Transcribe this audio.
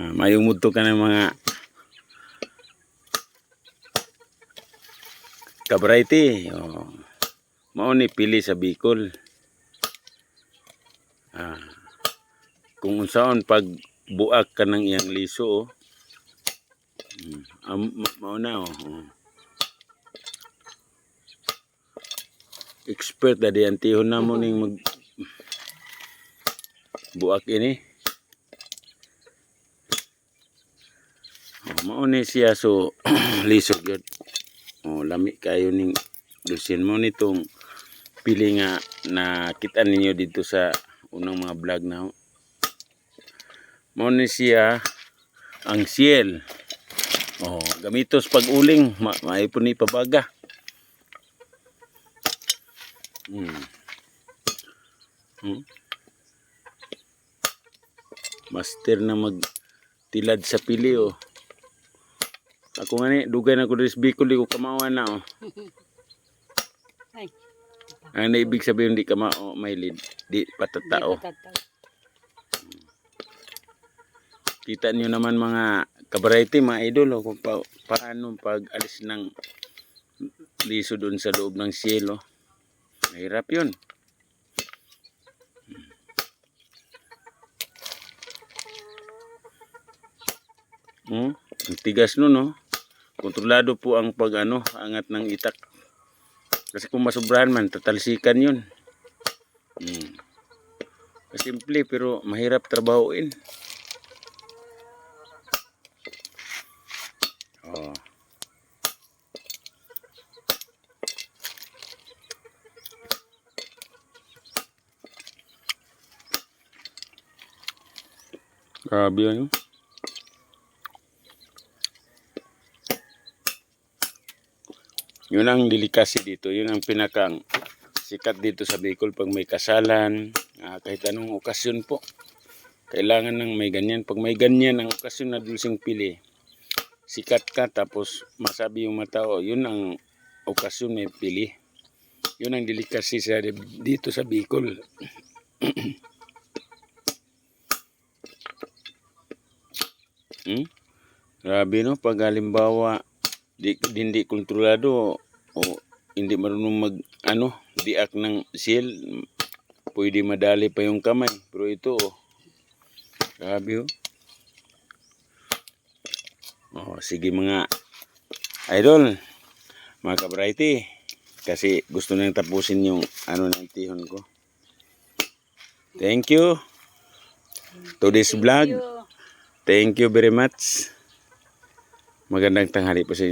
Mayumod to ka ng mga ka-variety. Mao ni pili sa Bicol. Kung unsaon pag buak ka ng iyang liso, mao na expert dadi antihon na mo ning mag buak ini. Mao ni siya so liso gyud. Lami kayo ning lusin mo nitong pili nga nakita ninyo dito sa unang mga vlog na. Mao ni siya ang siel. Gamitos pag uling, maipon ni pabaga. Master na magtilad sa pili Ako nga ni, dugay na ko rin sa Bicol, di ko kamawa na Ano ibig sabihin di kamao, may lead, di patatao. Kita nyo naman mga ka-variety, mga idol, kung paano pag alis ng liso doon sa loob ng sielo. Mahirap yun. Ang tigas nun, kontrolado po ang angat ng itak. Kasi kung masobrahan man, tatalsikan yun. Simple pero mahirap trabahuin. Grabe yun. Yun ang delikasi dito. Yun ang pinakang sikat dito sa Bicol pag may kasalan. Kahit anong okasyon po. Kailangan ng may ganyan. Pag may ganyan ang okasyon na dulsing pili. Sikat ka tapos masabi yung matao. Yun ang okasyon may pili. Yun ang delikasi dito sa Bicol. Grabe pag halimbawa hindi kontrolado o hindi marunong diak ng seal, pwede madali pa yung kamay. Pero ito grabe sige mga idol, mga ka-variety, kasi gusto nang tapusin yung ng tihon ko. Thank you to this vlog. Thank you very much. Magandang tanghali po sa inyo.